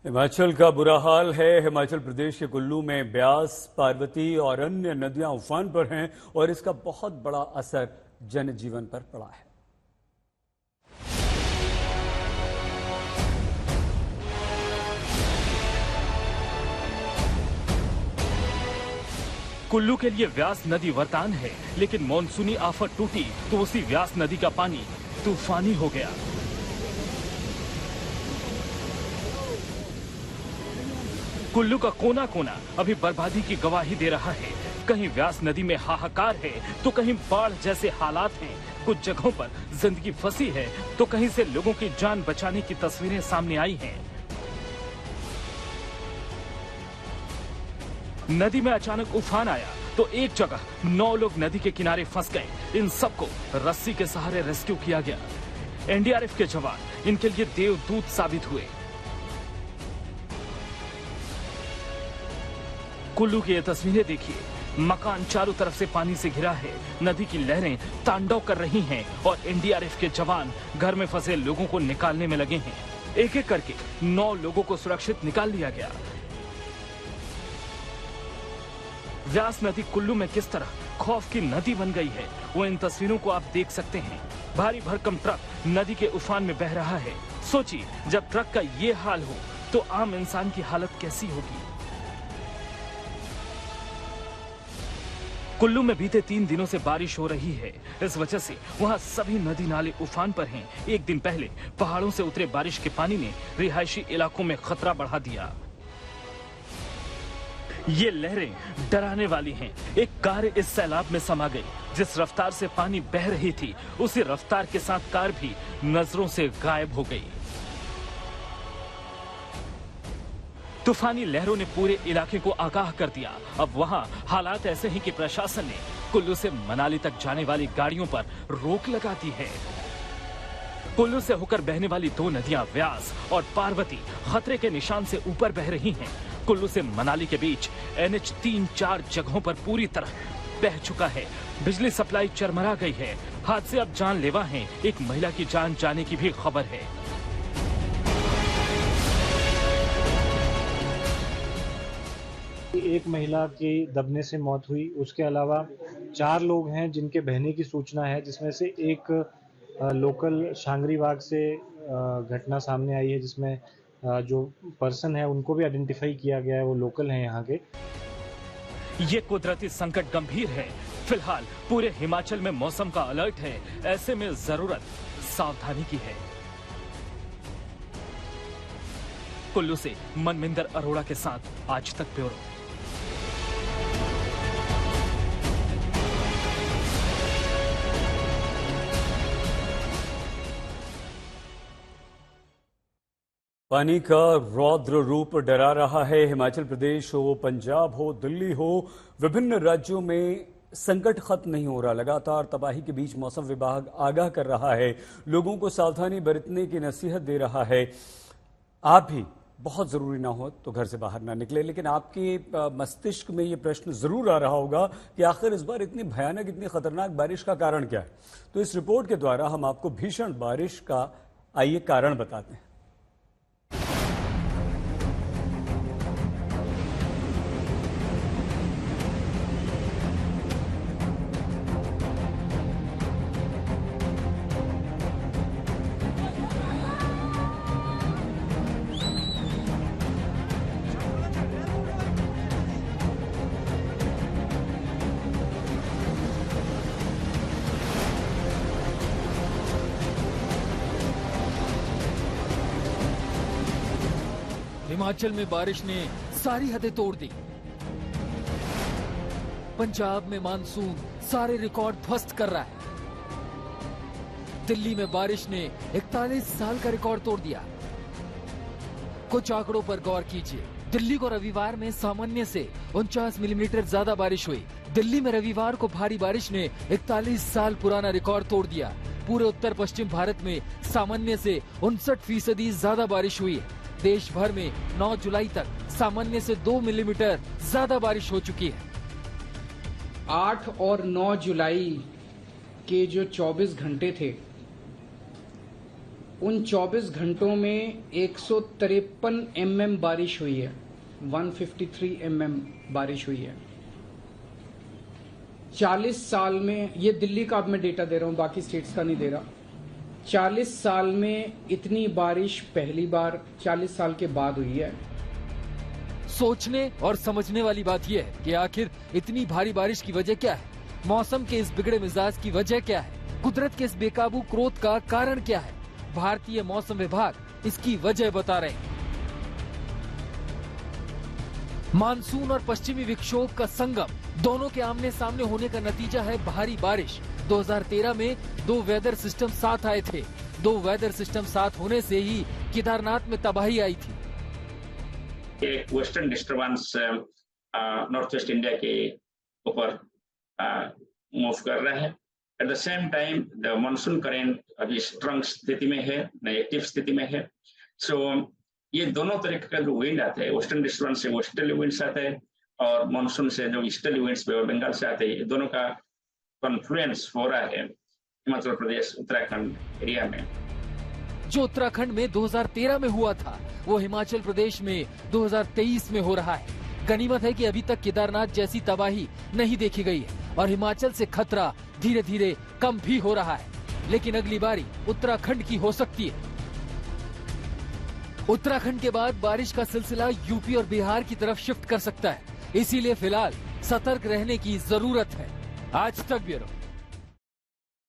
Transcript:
हिमाचल का बुरा हाल है। हिमाचल प्रदेश के कुल्लू में ब्यास, पार्वती और अन्य नदियां उफान पर हैं और इसका बहुत बड़ा असर जनजीवन पर पड़ा है। कुल्लू के लिए व्यास नदी वरदान है, लेकिन मॉनसूनी आफत टूटी तो उसी व्यास नदी का पानी तूफानी हो गया। कुल्लू का कोना कोना अभी बर्बादी की गवाही दे रहा है। कहीं व्यास नदी में हाहाकार है तो कहीं बाढ़ जैसे हालात हैं। कुछ जगहों पर जिंदगी फंसी है तो कहीं से लोगों की जान बचाने की तस्वीरें सामने आई हैं। नदी में अचानक उफान आया तो एक जगह 9 लोग नदी के किनारे फंस गए। इन सबको रस्सी के सहारे रेस्क्यू किया गया। एनडीआरएफ के जवान इनके लिए देवदूत साबित हुए। कुल्लू की ये तस्वीरें देखिए। मकान चारों तरफ से पानी से घिरा है। नदी की लहरें तांडव कर रही हैं और एनडीआरएफ के जवान घर में फंसे लोगों को निकालने में लगे हैं। एक एक करके 9 लोगों को सुरक्षित निकाल लिया गया। व्यास नदी कुल्लू में किस तरह खौफ की नदी बन गई है, वो इन तस्वीरों को आप देख सकते हैं। भारी भरकम ट्रक नदी के उफान में बह रहा है। सोचिए, जब ट्रक का ये हाल हो तो आम इंसान की हालत कैसी होगी। कुल्लू में बीते 3 दिनों से बारिश हो रही है। इस वजह से वहां सभी नदी नाले उफान पर हैं। एक दिन पहले पहाड़ों से उतरे बारिश के पानी ने रिहायशी इलाकों में खतरा बढ़ा दिया। ये लहरें डराने वाली हैं। एक कार इस सैलाब में समा गई। जिस रफ्तार से पानी बह रही थी, उसी रफ्तार के साथ कार भी नजरों से गायब हो गई। तूफानी लहरों ने पूरे इलाके को आगाह कर दिया। अब वहां हालात ऐसे हैं कि प्रशासन ने कुल्लू से मनाली तक जाने वाली गाड़ियों पर रोक लगा दी है। कुल्लू से होकर बहने वाली 2 नदियां व्यास और पार्वती खतरे के निशान से ऊपर बह रही हैं। कुल्लू से मनाली के बीच NH 3-4 जगहों पर पूरी तरह बह चुका है। बिजली सप्लाई चरमरा गई है। हादसे अब जानलेवा हैं। एक महिला की जान जाने की भी खबर है। एक महिला की दबने से मौत हुई। उसके अलावा 4 लोग हैं जिनके बहने की सूचना है, जिसमें से एक लोकल शांगरी बाग से घटना सामने आई है, जिसमें जो पर्सन है उनको भी आइडेंटिफाई किया गया है, वो लोकल हैं यहाँ के। ये कुदरती संकट गंभीर है। फिलहाल पूरे हिमाचल में मौसम का अलर्ट है। ऐसे में जरूरत सावधानी की है। कुल्लू से मनविंदर अरोड़ा के साथ आज तक ब्यूरो। पानी का रौद्र रूप डरा रहा है। हिमाचल प्रदेश हो, पंजाब हो, दिल्ली हो, विभिन्न राज्यों में संकट खत्म नहीं हो रहा। लगातार तबाही के बीच मौसम विभाग आगाह कर रहा है, लोगों को सावधानी बरतने की नसीहत दे रहा है। आप भी बहुत जरूरी ना हो तो घर से बाहर ना निकले। लेकिन आपके मस्तिष्क में ये प्रश्न जरूर आ रहा होगा कि आखिर इस बार इतनी भयानक, इतनी खतरनाक बारिश का कारण क्या है। तो इस रिपोर्ट के द्वारा हम आपको भीषण बारिश का आइए कारण बताते हैं। हिमाचल में बारिश ने सारी हदें तोड़ दी। पंजाब में मानसून सारे रिकॉर्ड ध्वस्त कर रहा है। दिल्ली में बारिश ने 41 साल का रिकॉर्ड तोड़ दिया। कुछ आंकड़ों पर गौर कीजिए। दिल्ली को रविवार में सामान्य से 49 मिलीमीटर ज्यादा बारिश हुई। दिल्ली में रविवार को भारी बारिश ने 41 साल पुराना रिकॉर्ड तोड़ दिया। पूरे उत्तर पश्चिम भारत में सामान्य से 59% ज्यादा बारिश हुई है। देश भर में 9 जुलाई तक सामान्य से 2 मिलीमीटर ज्यादा बारिश हो चुकी है। 8 और 9 जुलाई के जो 24 घंटे थे उन 24 घंटों में 153 mm बारिश हुई है, 153 mm बारिश हुई है। 40 साल में, ये दिल्ली का अब मैं डेटा दे रहा हूं, बाकी स्टेट्स का नहीं दे रहा। 40 साल में इतनी बारिश पहली बार 40 साल के बाद हुई है। सोचने और समझने वाली बात यह है कि आखिर इतनी भारी बारिश की वजह क्या है, मौसम के इस बिगड़े मिजाज की वजह क्या है, कुदरत के इस बेकाबू क्रोध का कारण क्या है। भारतीय मौसम विभाग इसकी वजह बता रहे हैं। मानसून और पश्चिमी विक्षोभ का संगम, दोनों के आमने सामने होने का नतीजा है भारी बारिश। 2013 में 2 वेदर सिस्टम साथ आए थे। 2 वेदर सिस्टम साथ होने से ही केदारनाथ में तबाही आई थी। एक western disturbance north west India के ऊपर मूव कर रहा है। At the same time the monsoon current अभी स्ट्रांग स्थिति में है, एक्टिव स्थिति में है। सो ये दोनों तरीके का जो विंड आते हैं, वेस्टर्न डिस्टर्बेंस से वेस्टर्ली विंड्स आते हैं और मानसून से जो ईस्टर्ली विंड्स बंगाल से आते हैं, ये दोनों का कॉन्फ्लुएंस हो रहा है हिमाचल प्रदेश उत्तराखंड एरिया में। जो उत्तराखंड में 2013 में हुआ था, वो हिमाचल प्रदेश में 2023 में हो रहा है। गनीमत है कि अभी तक केदारनाथ जैसी तबाही नहीं देखी गई है और हिमाचल से खतरा धीरे धीरे कम भी हो रहा है। लेकिन अगली बारी उत्तराखंड की हो सकती है। उत्तराखंड के बाद बारिश का सिलसिला यूपी और बिहार की तरफ शिफ्ट कर सकता है। इसीलिए फिलहाल सतर्क रहने की जरूरत है। आज तक ब्यूरो।